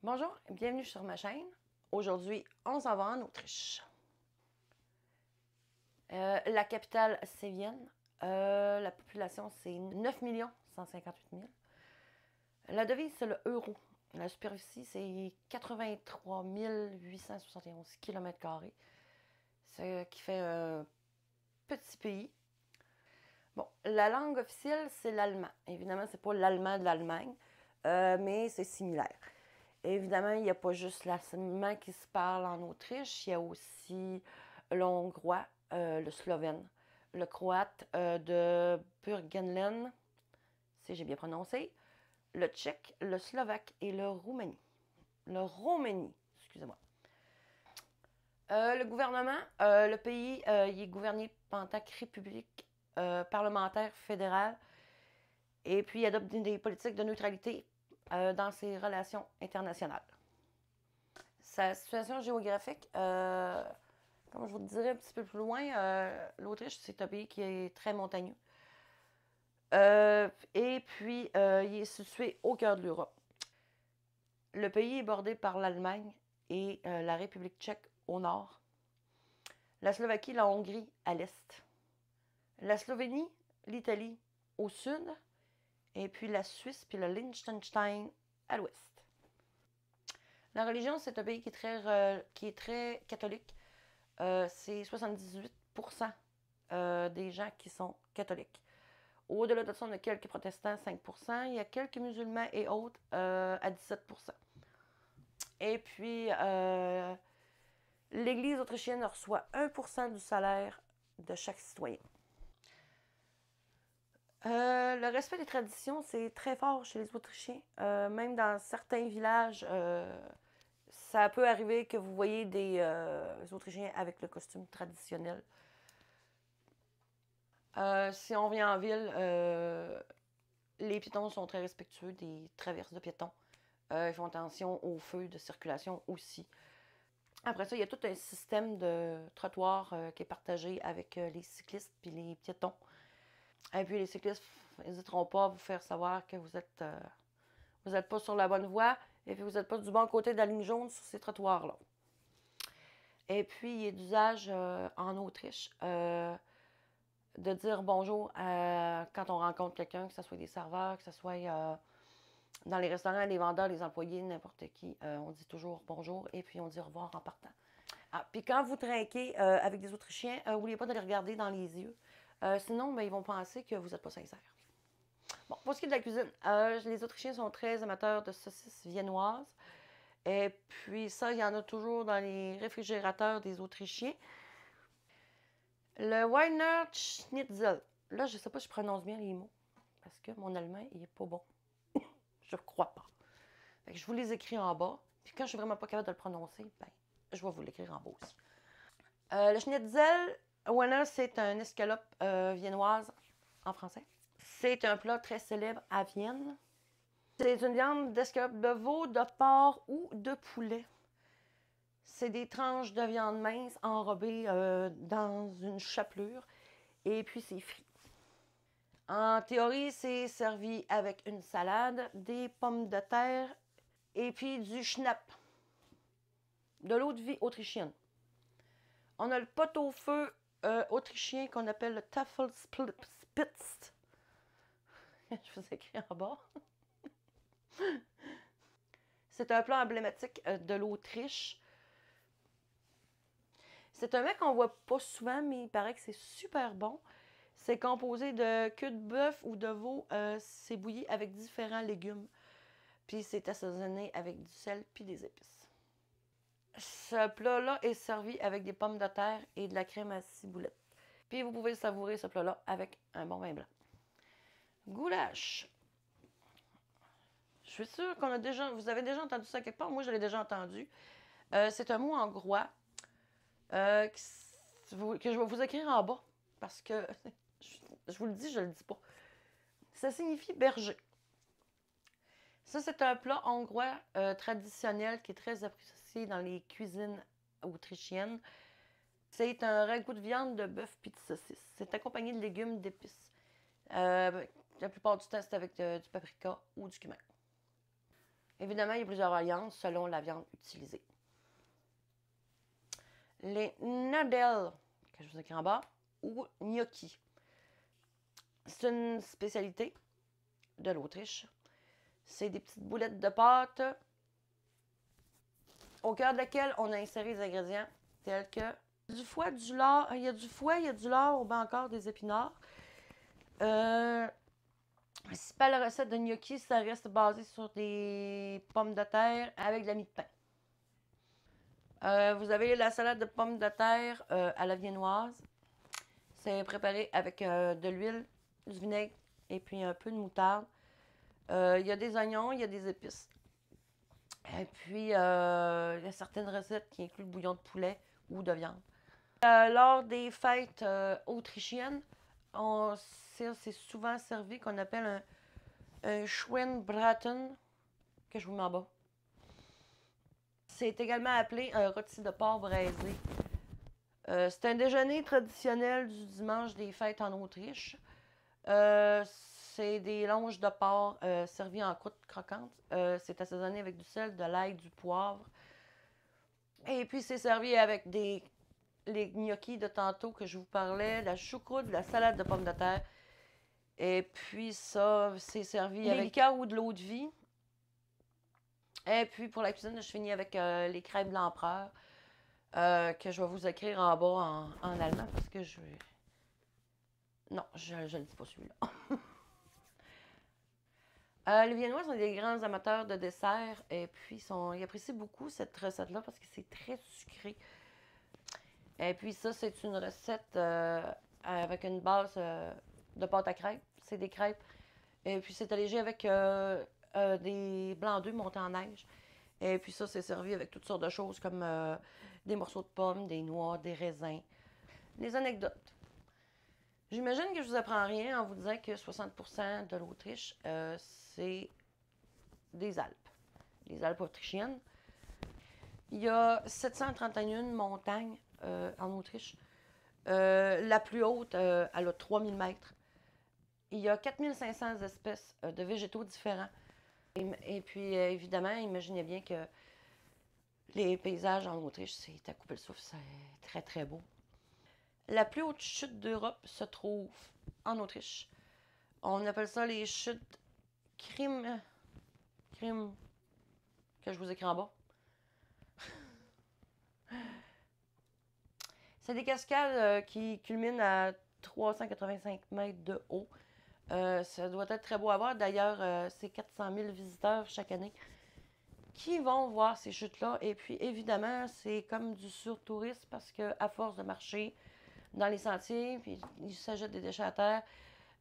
Bonjour et bienvenue sur ma chaîne. Aujourd'hui, on s'en va en Autriche. La capitale, c'est Vienne. La population, c'est 9 158 000. La devise, c'est le euro. La superficie, c'est 83 871 km². Ce qui fait un petit pays. Bon, la langue officielle, c'est l'allemand. Évidemment, c'est pas l'allemand de l'Allemagne, mais c'est similaire. Évidemment, il n'y a pas juste l'allemand qui se parle en Autriche, il y a aussi l'hongrois, le slovène, le croate de Burgenland, si j'ai bien prononcé, le tchèque, le slovaque et le roumanie. Le Roumanie, excusez-moi. Le gouvernement, le pays, il est gouverné en tant que république parlementaire fédérale et puis il adopte des politiques de neutralité dans ses relations internationales. Sa situation géographique, comme je vous le dirais un petit peu plus loin, l'Autriche, c'est un pays qui est très montagneux. Et puis, il est situé au cœur de l'Europe. Le pays est bordé par l'Allemagne et la République tchèque au nord, la Slovaquie, la Hongrie à l'est, la Slovénie, l'Italie au sud, et puis la Suisse puis le Liechtenstein à l'ouest. La religion, c'est un pays qui est très catholique. C'est 78% des gens qui sont catholiques. Au-delà de ça, on a quelques protestants, 5%. Il y a quelques musulmans et autres à 17%. Et puis, l'Église autrichienne reçoit 1% du salaire de chaque citoyen. Le respect des traditions, c'est très fort chez les Autrichiens. Même dans certains villages, ça peut arriver que vous voyez des Autrichiens avec le costume traditionnel. Si on vient en ville, les piétons sont très respectueux des traverses de piétons. Ils font attention aux feux de circulation aussi. Après ça, il y a tout un système de trottoirs qui est partagé avec les cyclistes et les piétons. Et puis les cyclistes n'hésiteront pas à vous faire savoir que vous êtes pas sur la bonne voie et puis vous n'êtes pas du bon côté de la ligne jaune sur ces trottoirs-là. Et puis, il y a d'usage en Autriche de dire bonjour quand on rencontre quelqu'un, que ce soit des serveurs, que ce soit dans les restaurants, les vendeurs, les employés, n'importe qui. On dit toujours bonjour et puis on dit au revoir en partant. Ah, puis quand vous trinquez avec des Autrichiens, n'oubliez pas de les regarder dans les yeux. Sinon, ben, ils vont penser que vous n'êtes pas sincère. Bon, pour ce qui est de la cuisine, les Autrichiens sont très amateurs de saucisses viennoises. Et puis ça, il y en a toujours dans les réfrigérateurs des Autrichiens. Le Wiener Schnitzel. Là, je ne sais pas si je prononce bien les mots. Parce que mon allemand, il est pas bon. Je ne crois pas. Fait que je vous les écris en bas. Puis quand je suis vraiment pas capable de le prononcer, ben, je vais vous l'écrire en bas aussi. Le Schnitzel, Wiener, c'est un escalope viennoise en français. C'est un plat très célèbre à Vienne. C'est une viande d'escalope de veau, de porc ou de poulet. C'est des tranches de viande mince enrobées dans une chapelure. Et puis, c'est frit. En théorie, c'est servi avec une salade, des pommes de terre et puis du schnapp, de l'eau de vie autrichienne. On a le pot-au-feu autrichien qu'on appelle le Tafelspitz. Je vous écris en bas. C'est un plat emblématique de l'Autriche. C'est un mets qu'on voit pas souvent, mais il paraît que c'est super bon. C'est composé de queue de bœuf ou de veau. C'est bouilli avec différents légumes. Puis c'est assaisonné avec du sel puis des épices. Ce plat-là est servi avec des pommes de terre et de la crème à ciboulette. Puis vous pouvez savourer ce plat-là avec un bon vin blanc. Goulash. Je suis sûre qu'on a déjà, vous avez déjà entendu ça quelque part. Moi, je l'ai déjà entendu. C'est un mot hongrois que je vais vous écrire en bas. Parce que, je vous le dis, je ne le dis pas. Ça signifie berger. Ça, c'est un plat hongrois traditionnel qui est très apprécié dans les cuisines autrichiennes. C'est un ragoût de viande, de bœuf puis de saucisse. C'est accompagné de légumes, d'épices. La plupart du temps, c'est avec du paprika ou du cumin. Évidemment, il y a plusieurs variantes selon la viande utilisée. Les nadel, que je vous écris en bas, ou gnocchi. C'est une spécialité de l'Autriche. C'est des petites boulettes de pâte au cœur de laquelle on a inséré des ingrédients tels que du foie, du lard. Il y a du foie, il y a du lard, ou bien encore des épinards. Si pas la recette de gnocchi, ça reste basé sur des pommes de terre avec de la mie de pain. Vous avez la salade de pommes de terre à la viennoise. C'est préparé avec de l'huile, du vinaigre et puis un peu de moutarde. Il y a des oignons, il y a des épices. Et puis, il y a certaines recettes qui incluent le bouillon de poulet ou de viande. Lors des fêtes autrichiennes, c'est souvent servi qu'on appelle un Schweinebraten, que je vous mets en bas. C'est également appelé un rôti de porc braisé. C'est un déjeuner traditionnel du dimanche des fêtes en Autriche. C'est des longes de porc servies en croûte croquante. C'est assaisonné avec du sel, de l'ail, du poivre. Et puis, c'est servi avec les gnocchis de tantôt que je vous parlais, la choucroute, la salade de pommes de terre. Et puis, ça, c'est servi avec des liqueurs ou de l'eau de vie. Et puis, pour la cuisine, je finis avec les crèmes de l'empereur, que je vais vous écrire en bas en allemand parce que je... Non, je ne le dis pas celui-là. Les Viennois sont des grands amateurs de dessert et puis ils apprécient beaucoup cette recette-là parce que c'est très sucré. Et puis ça, c'est une recette avec une base de pâte à crêpes. C'est des crêpes. Et puis c'est allégé avec des blancs d'œufs montés en neige. Et puis ça, c'est servi avec toutes sortes de choses comme des morceaux de pommes, des noix, des raisins. Les anecdotes. J'imagine que je vous apprends rien en vous disant que 60% de l'Autriche, c'est des Alpes. Les Alpes autrichiennes. Il y a 731 montagnes en Autriche. La plus haute, elle a 3000 mètres. Il y a 4500 espèces de végétaux différents. Et puis, évidemment, imaginez bien que les paysages en Autriche, c'est à couper le souffle, c'est très, très beau. La plus haute chute d'Europe se trouve en Autriche. On appelle ça les chutes Krim, que je vous écris en bas. C'est des cascades qui culminent à 385 mètres de haut. Ça doit être très beau à voir. D'ailleurs, c'est 400 000 visiteurs chaque année qui vont voir ces chutes-là. Et puis, évidemment, c'est comme du surtourisme parce qu'à force de marcher dans les sentiers, puis ils s'ajoutent des déchets à terre,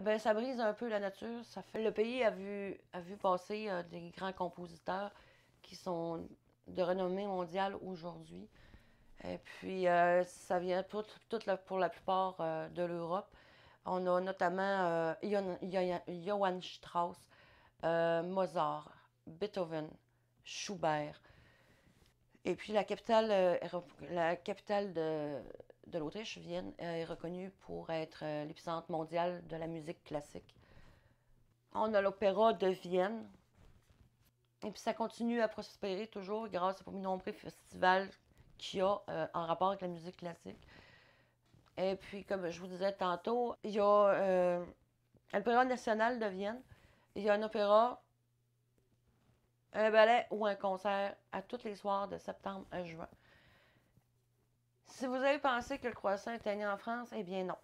ben, ça brise un peu la nature. Le pays a vu passer des grands compositeurs qui sont de renommée mondiale aujourd'hui. Et puis, ça vient pour la plupart de l'Europe. On a notamment Johann Strauss, Mozart, Beethoven, Schubert. Et puis la capitale de l'Autriche, Vienne, est reconnue pour être l'épicentre mondial de la musique classique. On a l'Opéra de Vienne. Et puis ça continue à prospérer toujours grâce aux nombreux festivals qu'il y a en rapport avec la musique classique. Et puis, comme je vous disais tantôt, il y a l'Opéra national de Vienne. Il y a un opéra, un ballet ou un concert à tous les soirs de septembre à juin. Si vous avez pensé que le croissant était né en France, eh bien non.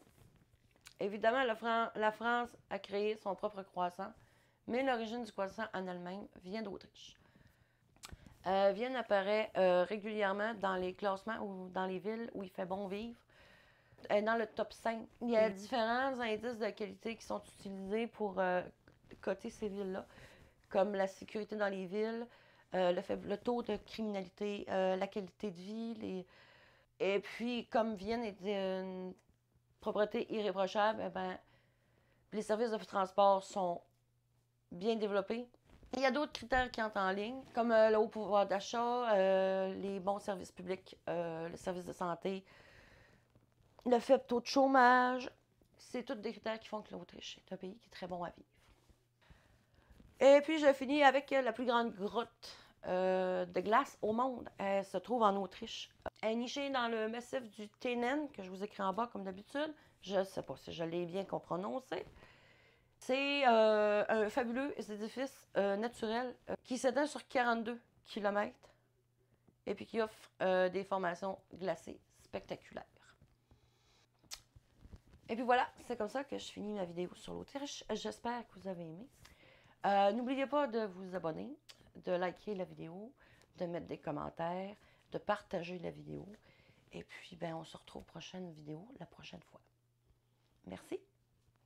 Évidemment, la France a créé son propre croissant, mais l'origine du croissant en Allemagne vient d'Autriche. Vienne apparaît régulièrement dans les classements ou dans les villes où il fait bon vivre. Dans le top 5, il y a différents indices de qualité qui sont utilisés pour coter ces villes-là, comme la sécurité dans les villes, le taux de criminalité, la qualité de vie. Et puis, comme Vienne est une propriété irréprochable, eh ben, les services de transport sont bien développés. Il y a d'autres critères qui entrent en ligne, comme le haut pouvoir d'achat, les bons services publics, le service de santé, le faible taux de chômage. C'est tous des critères qui font que l'Autriche est un pays qui est très bon à vivre. Et puis, je finis avec la plus grande grotte de glace au monde. Elle se trouve en Autriche. Elle est nichée dans le massif du Tennen, que je vous écris en bas comme d'habitude. Je ne sais pas si je l'ai bien prononcé. C'est un fabuleux édifice naturel qui s'étend sur 42 km et puis qui offre des formations glacées spectaculaires. Et puis voilà, c'est comme ça que je finis ma vidéo sur l'Autriche. J'espère que vous avez aimé. N'oubliez pas de vous abonner, de liker la vidéo, de mettre des commentaires, de partager la vidéo. Et puis, ben, on se retrouve prochaine vidéo la prochaine fois. Merci.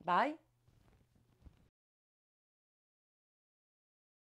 Bye.